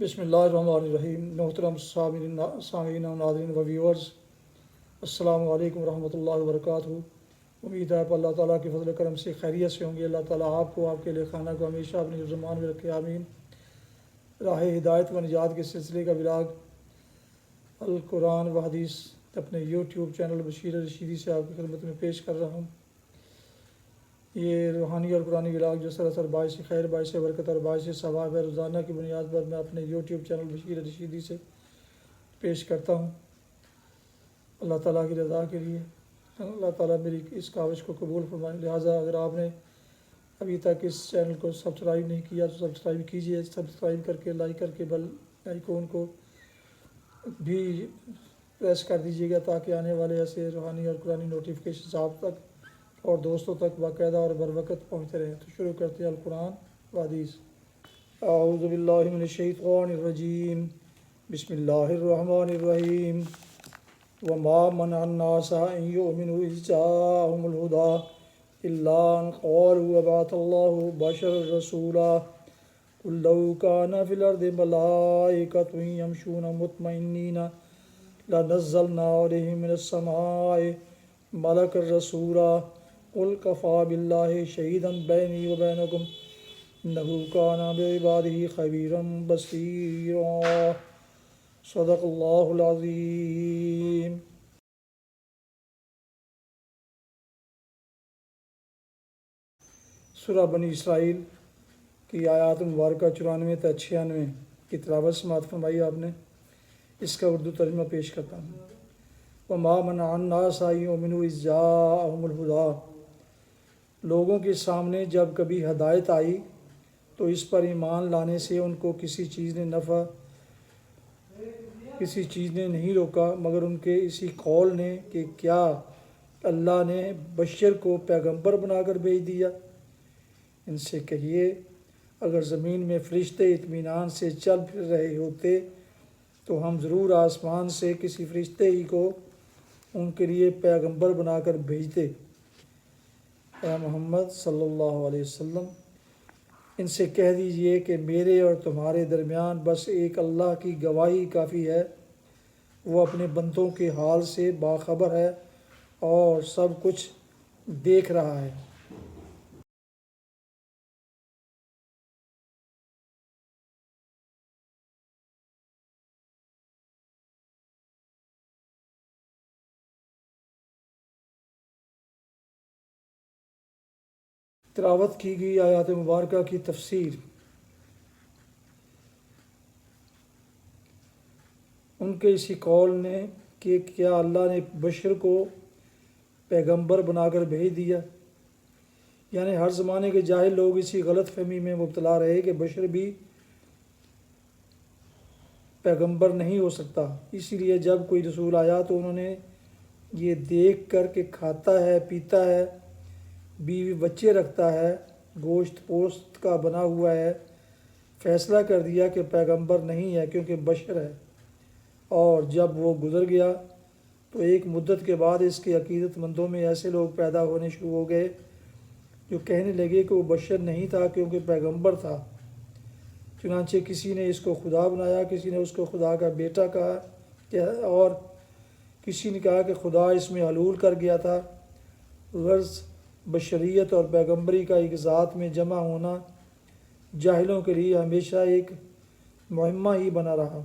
بسم اللہ الرحمن الرحیم۔ محترم سامعین و ناظرین و ویورز، السلام علیکم ورحمۃ اللہ وبرکاتہ۔ امید ہے آپ اللہ تعالیٰ کے فضل و کرم سے خیریت سے ہوں گے۔ اللہ تعالیٰ آپ کو، آپ کے لیے خانہ کو ہمیشہ اپنی زمان میں رکھے، آمین۔ راہ ہدایت و نجات کے سلسلے کا ولاگ القرآن و حدیث اپنے یوٹیوب چینل بشیر رشیدی سے آپ کی خدمت میں پیش کر رہا ہوں۔ یہ روحانی اور قرآنی ولاگ جو سراسر باعث خیر، باعث برکت اور باعث ثواب ہے، روزانہ کی بنیاد پر میں اپنے یوٹیوب چینل بشیر رشیدی سے پیش کرتا ہوں، اللہ تعالیٰ کی رضا کے لیے۔ اللہ تعالیٰ میری اس کاوش کو قبول فرمائے۔ لہٰذا اگر آپ نے ابھی تک اس چینل کو سبسکرائب نہیں کیا تو سبسکرائب کیجیے، سبسکرائب کر کے لائک کر کے بیل آئیکن کو بھی پریس کر دیجیے گا تاکہ آنے والے ایسے روحانی اور قرآنی نوٹیفیکیشن آپ تک اور دوستوں تک باقاعدہ اور بروقت پہنچتے رہیں۔ تو شروع کرتے ہیں القرآن و حدیث۔ اعوذ باللہ من الشیطان الرجیم، بسم اللہ الرحمن الرحیم۔ وما منع الناس ان يؤمنوا اذ جاءهم الهدى الا ان قالوا ابعث الله بشرا رسولا قل لو كان في الارض ملائكة يمشون مطمئنين لنزلنا عليهم من السماء ملكا رسولا قل كفى بالله شهيدا بيني وبينكم انه كان بعباده خبيرا بصيرا۔ صدق اللہ العظیم۔ سورہ بنی اسرائیل کی آیات مبارکہ 94 تا 96 کی تلاوت سماعت فرمائی آپ نے۔ اس کا اردو ترجمہ پیش کرتا ہوں۔ وما منع الناس ان يؤمنوا اذ جاءهم الهدى، لوگوں کے سامنے جب کبھی ہدایت آئی تو اس پر ایمان لانے سے ان کو کسی چیز نے نہیں روکا مگر ان کے اسی قول نے کہ کیا اللہ نے بشر کو پیغمبر بنا کر بھیج دیا۔ ان سے کہیے اگر زمین میں فرشتے اطمینان سے چل پھر رہے ہوتے تو ہم ضرور آسمان سے کسی فرشتے ہی کو ان کے لیے پیغمبر بنا کر بھیجتے۔ اے محمد صلی اللہ علیہ وسلم، ان سے کہہ دیجئے کہ میرے اور تمہارے درمیان بس ایک اللہ کی گواہی کافی ہے، وہ اپنے بندوں کے حال سے باخبر ہے اور سب کچھ دیکھ رہا ہے۔ تلاوت کی گئی آیات مبارکہ کی تفسیر۔ ان کے اسی قول نے کہ کیا اللہ نے بشر کو پیغمبر بنا کر بھیج دیا، یعنی ہر زمانے کے جاہل لوگ اسی غلط فہمی میں مبتلا رہے کہ بشر بھی پیغمبر نہیں ہو سکتا۔ اسی لیے جب کوئی رسول آیا تو انہوں نے یہ دیکھ کر کہ کھاتا ہے، پیتا ہے، بیوی بچے رکھتا ہے، گوشت پوست کا بنا ہوا ہے، فیصلہ کر دیا کہ پیغمبر نہیں ہے کیونکہ بشر ہے۔ اور جب وہ گزر گیا تو ایک مدت کے بعد اس کے عقیدت مندوں میں ایسے لوگ پیدا ہونے شروع ہو گئے جو کہنے لگے کہ وہ بشر نہیں تھا کیونکہ پیغمبر تھا۔ چنانچہ کسی نے اس کو خدا بنایا، کسی نے اس کو خدا کا بیٹا کہا اور کسی نے کہا کہ خدا اس میں حلول کر گیا تھا۔ غرض بشریت اور پیغمبری کا ایک ذات میں جمع ہونا جاہلوں کے لیے ہمیشہ ایک معمہ ہی بنا رہا۔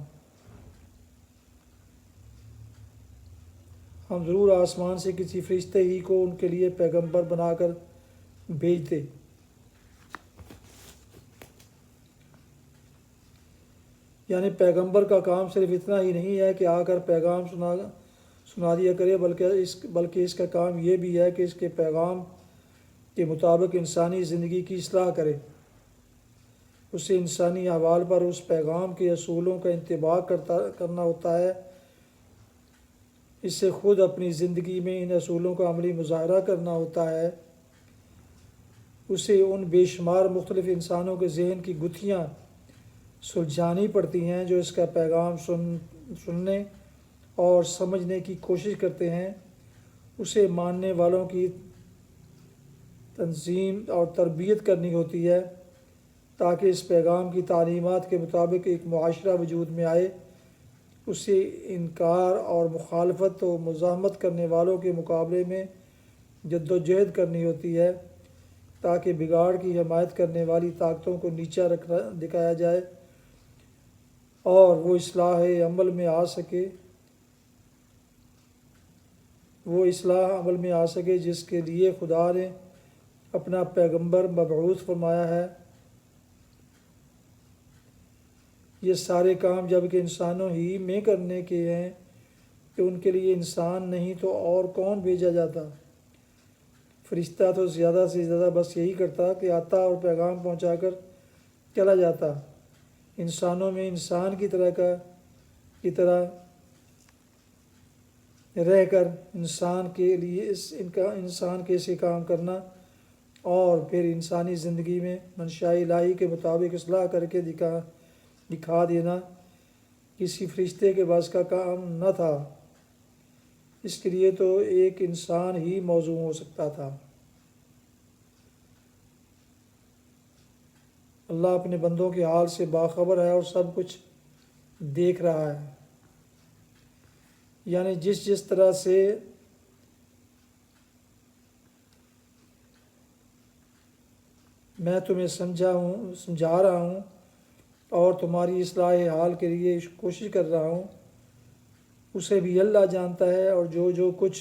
ہم ضرور آسمان سے کسی فرشتے ہی کو ان کے لیے پیغمبر بنا کر بھیجتے۔ یعنی پیغمبر کا کام صرف اتنا ہی نہیں ہے کہ آ کر پیغام سنا دیا کرے، بلکہ اس کا کام یہ بھی ہے کہ اس کے پیغام کے مطابق انسانی زندگی کی اصلاح کرے، اسے انسانی احوال پر اس پیغام کے اصولوں کا انطباق کرنا ہوتا ہے، اس سے خود اپنی زندگی میں ان اصولوں کا عملی مظاہرہ کرنا ہوتا ہے، اسے ان بے شمار مختلف انسانوں کے ذہن کی گتھیاں سلجھانی پڑتی ہیں جو اس کا پیغام سننے اور سمجھنے کی کوشش کرتے ہیں، اسے ماننے والوں کی تنظیم اور تربیت کرنی ہوتی ہے، تاکہ اس پیغام کی تعلیمات کے مطابق ایک معاشرہ وجود میں آئے۔ اسے انکار اور مخالفت و مزاحمت کرنے والوں کے مقابلے میں جد و جہد کرنی ہوتی ہے، تاکہ بگاڑ کی حمایت کرنے والی طاقتوں کو نیچا دکھایا جائے اور وہ اصلاح عمل میں آ سکے جس کے لیے خدا نے اپنا پیغمبر مبعوث فرمایا ہے۔ یہ سارے کام جب کہ انسانوں ہی میں کرنے کے ہیں کہ ان کے لیے انسان نہیں تو اور کون بھیجا جاتا؟ فرشتہ تو زیادہ سے زیادہ بس یہی کرتا کہ آتا اور پیغام پہنچا کر چلا جاتا۔ انسانوں میں انسان کی طرح رہ کر انسان کے سے کام کرنا اور پھر انسانی زندگی میں منشاء الہی کے مطابق اصلاح کر کے دکھا دینا کسی فرشتے کے بس کا کام نہ تھا۔ اس کے لیے تو ایک انسان ہی موزوں ہو سکتا تھا۔ اللہ اپنے بندوں کے حال سے باخبر ہے اور سب کچھ دیکھ رہا ہے۔ یعنی جس طرح سے میں تمہیں سمجھا رہا ہوں اور تمہاری اصلاح حال کے لیے کوشش کر رہا ہوں، اسے بھی اللہ جانتا ہے، اور جو کچھ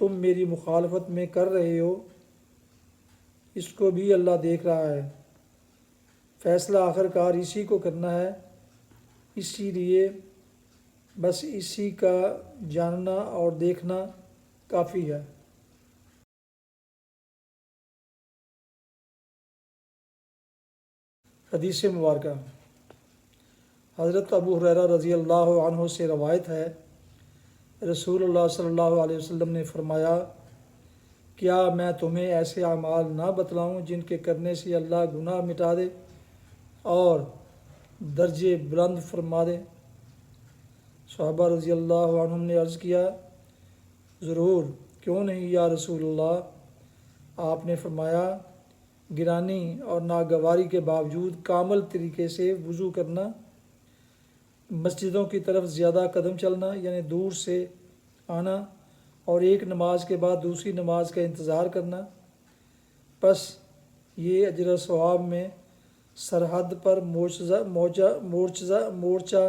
تم میری مخالفت میں کر رہے ہو اس کو بھی اللہ دیکھ رہا ہے۔ فیصلہ آخر کار اسی کو کرنا ہے، اسی لیے بس اسی کا جاننا اور دیکھنا کافی ہے۔ حدیث مبارکہ حضرت ابو ہریرہ رضی اللہ عنہ سے روایت ہے، رسول اللہ صلی اللہ علیہ وسلم نے فرمایا، کیا میں تمہیں ایسے اعمال نہ بتلاؤں جن کے کرنے سے اللہ گناہ مٹا دے اور درجے بلند فرما دے؟ صحابہ رضی اللہ عنہم نے عرض کیا، ضرور، کیوں نہیں یا رسول اللہ؟ آپ نے فرمایا، گرانی اور ناگواری کے باوجود کامل طریقے سے وضو کرنا، مسجدوں کی طرف زیادہ قدم چلنا یعنی دور سے آنا، اور ایک نماز کے بعد دوسری نماز کا انتظار کرنا، بس یہ اجر و ثواب میں سرحد پر مورچہ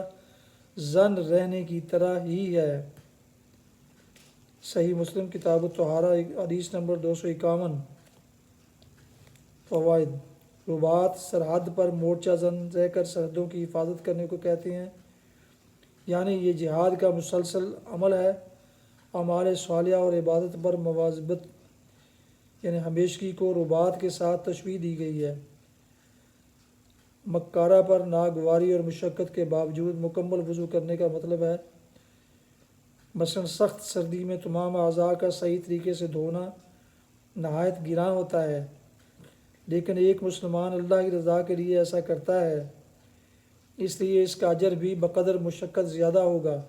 زن رہنے کی طرح ہی ہے۔ صحیح مسلم کتاب الطہارہ حدیث نمبر 251۔ فوائد: رباط سرحد پر مورچہ زن رہ کر سرحدوں کی حفاظت کرنے کو کہتے ہیں، یعنی یہ جہاد کا مسلسل عمل ہے۔ اعمال صالحہ اور عبادت پر مواظبت یعنی ہمیشگی کو رباط کے ساتھ تشبیہ دی گئی ہے۔ مکارہ پر ناگواری اور مشقت کے باوجود مکمل وضو کرنے کا مطلب ہے، مثلا سخت سردی میں تمام اعضاء کا صحیح طریقے سے دھونا نہایت گراں ہوتا ہے، لیکن ایک مسلمان اللہ کی رضا کے لیے ایسا کرتا ہے، اس لیے اس کا اجر بھی بقدر مشقت زیادہ ہوگا۔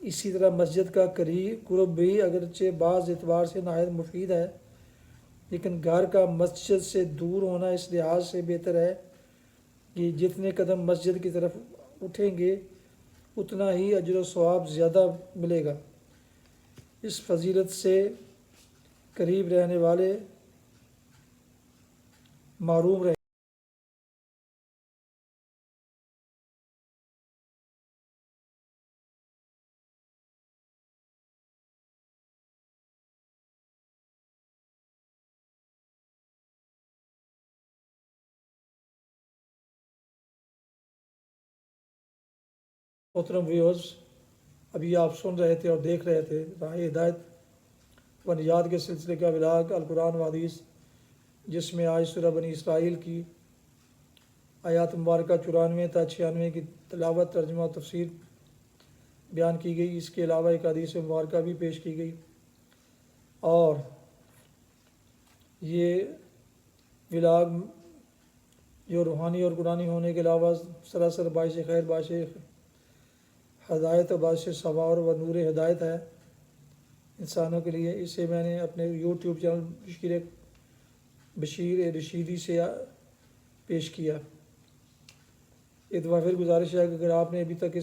اسی طرح مسجد کا قرب بھی اگرچہ بعض اعتبار سے نہایت مفید ہے، لیکن گھر کا مسجد سے دور ہونا اس لحاظ سے بہتر ہے کہ جتنے قدم مسجد کی طرف اٹھیں گے اتنا ہی اجر و ثواب زیادہ ملے گا۔ اس فضیلت سے قریب رہنے والے محروم رہیں۔ محترم ویورز، ابھی آپ سن رہے تھے اور دیکھ رہے تھے راہ ہدایت و نجات کے سلسلے کا ولاگ القرآن و حدیث، جس میں آج سورہ بنی اسرائیل کی آیات مبارکہ 94 تا 96 کی تلاوت، ترجمہ و تفسیر بیان کی گئی۔ اس کے علاوہ ایک حدیث مبارکہ بھی پیش کی گئی، اور یہ ولاگ جو روحانی اور قرآنی ہونے کے علاوہ سراسر باعث خیر، باعث ہدایت و باعث ثواب و نور ہدایت ہے انسانوں کے لیے۔ اسے میں نے اپنے یوٹیوب چینل بشیر رشیدی سے پیش کیا۔ ایک دفعہ پھر گزارش ہے کہ اگر آپ نے ابھی تک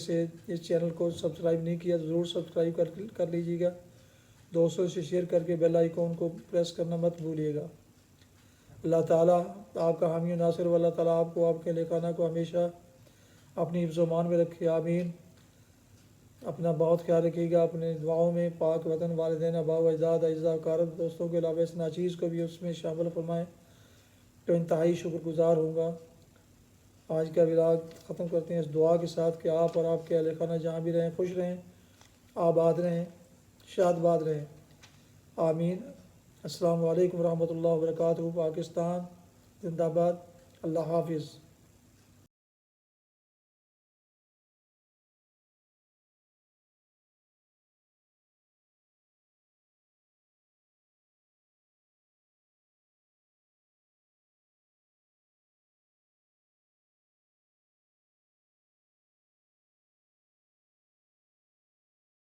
اس چینل کو سبسکرائب نہیں کیا تو ضرور سبسکرائب کر لیجیے گا، دوستوں سے شیئر کر کے بیل آئیکن کو پریس کرنا مت بھولیے گا۔ اللہ تعالیٰ آپ کا حامی و ناصر، و اللہ تعالیٰ آپ کو، آپ کے اہل خانہ کو ہمیشہ اپنی حفظ و امان میں رکھے، آمین۔ اپنا بہت خیال رکھیے گا، اپنے دعاؤں میں پاک وطن، والدین، آباء و اجداد، اعزاء اقارب، دوستوں کے علاوہ اس ناچیز کو بھی اس میں شامل فرمائیں، تو انتہائی شکر گزار ہوں گا۔ آج کا ولاگ ختم کرتے ہیں اس دعا کے ساتھ کہ آپ اور آپ کے اہل خانہ جہاں بھی رہیں خوش رہیں، آباد رہیں، شاد باد رہیں، آمین۔ السلام علیکم ورحمۃ اللہ وبرکاتہ۔ پاکستان زندہ باد۔ اللہ حافظ۔